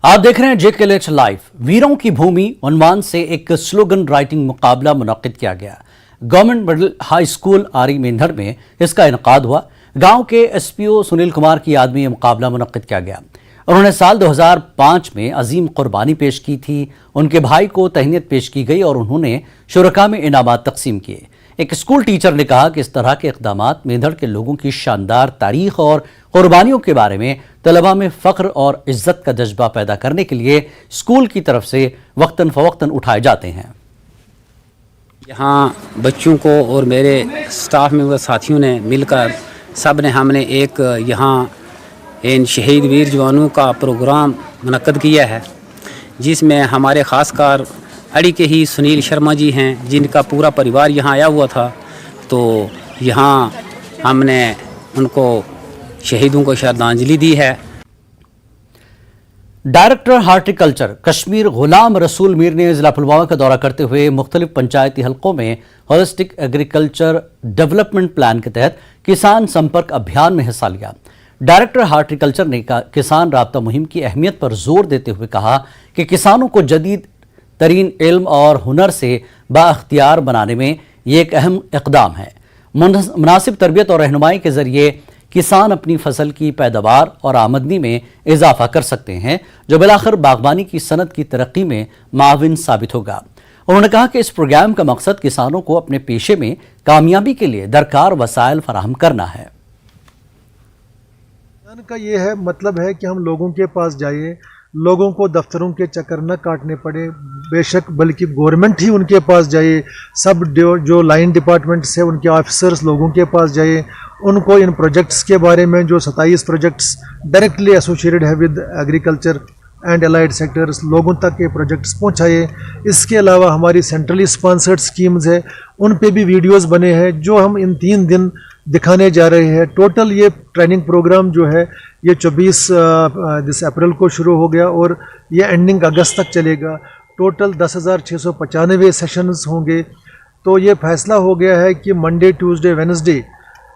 आप देख रहे हैं JKLH लाइव। वीरों की भूमि उन्वान से एक स्लोगन राइटिंग मुकाबला मुनक्किद किया गया। गवर्नमेंट मिडिल हाई स्कूल आरी मेंढर में इसका इनकाद हुआ। गांव के SPO सुनील कुमार की याद में यह मुकाबला मुनक्किद किया गया। उन्होंने साल 2005 में अजीम कुर्बानी पेश की थी। उनके भाई को तहनीत पेश की गई और उन्होंने शुरका में इनामात तकसीम किए। एक स्कूल टीचर ने कहा कि इस तरह के इक़दामात मेंढर के लोगों की शानदार तारीख और कुर्बानियों के बारे में तलबा में फ़ख्र और इज्जत का जज्बा पैदा करने के लिए स्कूल की तरफ से वक्तन फ़वक्तन उठाए जाते हैं। यहाँ बच्चों को और मेरे स्टाफ में व साथियों ने मिलकर सब ने हमने एक यहाँ इन शहीद वीर जवानों का प्रोग्राम मुनक्किद किया है, जिसमें हमारे ख़ासकर अड़ी के ही सुनील शर्मा जी हैं, जिनका पूरा परिवार यहाँ आया हुआ था। तो यहाँ हमने उनको शहीदों को श्रद्धांजलि दी है। डायरेक्टर हार्टिकल्चर कश्मीर गुलाम रसूल मीर ने जिला पुलवामा का दौरा करते हुए मुख्तलिफ पंचायती हलकों में होलिस्टिक एग्रीकल्चर डेवलपमेंट प्लान के तहत किसान संपर्क अभियान में हिस्सा लिया। डायरेक्टर हार्टिकल्चर ने किसान राब्ता मुहिम की अहमियत पर जोर देते हुए कहा कि किसानों को जदीद तरीन इल्म और हुनर से बाअख्तियार बनाने में ये एक अहम इक़दाम है। मुनासिब तरबियत और रहनुमाई के ज़रिए किसान अपनी फसल की पैदावार और आमदनी में इजाफा कर सकते हैं, जो बिलाखिर बागबानी की सनत की तरक्की में माविन साबित होगा। उन्होंने कहा कि इस प्रोग्राम का मकसद किसानों को अपने पेशे में कामयाबी के लिए दरकार वसाइल फराहम करना है। का ये है मतलब है कि हम लोगों के पास जाइए, लोगों को दफ्तरों के चक्कर न काटने पड़े, बेशक बल्कि गवर्नमेंट ही उनके पास जाए, सब जो लाइन डिपार्टमेंट्स है उनके ऑफिसर्स लोगों के पास जाए, उनको इन प्रोजेक्ट्स के बारे में जो 27 प्रोजेक्ट्स डायरेक्टली एसोसिएटेड है with agriculture and allied sectors, लोगों तक ये प्रोजेक्ट्स पहुंचाए। इसके अलावा हमारी सेंट्रली स्पॉन्सर्ड स्कीम्स है, उन पे भी वीडियोस बने हैं जो हम इन 3 दिन दिखाने जा रहे हैं। टोटल ये ट्रेनिंग प्रोग्राम जो है ये 24 अप्रैल को शुरू हो गया और ये एंडिंग अगस्त तक चलेगा। टोटल 10,695 सेशंस होंगे। तो ये फैसला हो गया है कि मंडे, ट्यूसडे, वेडनेसडे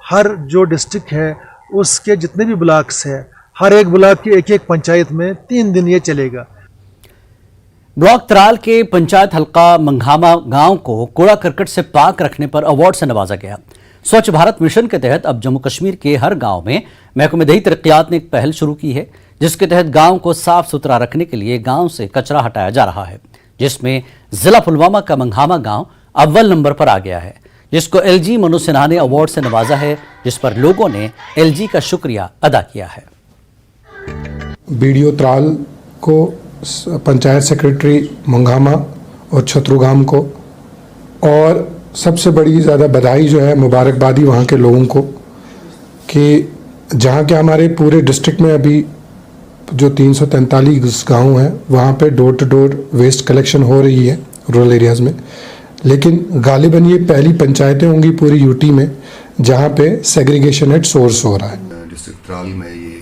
हर जो डिस्ट्रिक्ट है उसके जितने भी ब्लॉक्स है, हर एक ब्लॉक की एक पंचायत में 3 दिन ये चलेगा। ब्लॉक त्राल के पंचायत हल्का मंघामा गांव को कूड़ा करकट से पाक रखने पर अवार्ड से नवाजा गया। स्वच्छ भारत मिशन के तहत अब जम्मू कश्मीर के हर गांव में महकमे दही तरक्कियात ने एक पहल शुरू की है, जिसके तहत गांव को साफ सुथरा रखने के लिए गांव से कचरा हटाया जा रहा है, जिसमें जिला पुलवामा का मंघामा गांव अव्वल नंबर पर आ गया है, जिसको LG मनोज सिन्हा ने अवार्ड से नवाजा है, जिस पर लोगों ने LG का शुक्रिया अदा किया है। BDO त्राल को, पंचायत सेक्रेटरी मंघामा और छतरुगाम को, और सबसे बड़ी ज़्यादा बधाई जो है, मुबारकबादी वहाँ के लोगों को कि जहाँ के हमारे पूरे डिस्ट्रिक्ट में अभी जो 343 गांव हैं वहाँ पे door to door waste collection हो रही है रूरल एरियाज़ में, लेकिन गालिबन ये पहली पंचायतें होंगी पूरी UT में जहाँ पे सेग्रीगेशन एट सोर्स हो रहा है। डिस्ट्रिक्ट त्राल में ये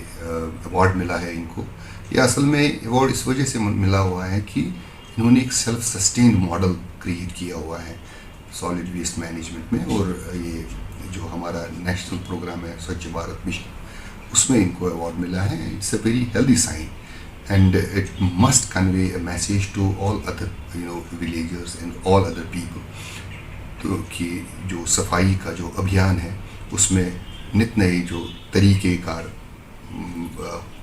अवार्ड मिला है इनको। ये असल में अवार्ड इस वजह से मिला हुआ है कि इन्होंने एक सेल्फ सस्टेन्ड मॉडल क्रिएट किया हुआ है सॉलिड वेस्ट मैनेजमेंट में, और ये जो हमारा नेशनल प्रोग्राम है स्वच्छ भारत मिशन, उसमें इनको अवार्ड मिला है। It's a very healthy sign and it must convey a message to all other villagers and all other people, तो कि जो सफाई का जो अभियान है उसमें नित नए जो तरीक़ेकार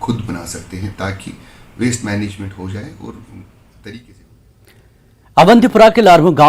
खुद बना सकते हैं ताकि वेस्ट मैनेजमेंट हो जाए और तरीके से। अवंतीपुरा के लारमू गांव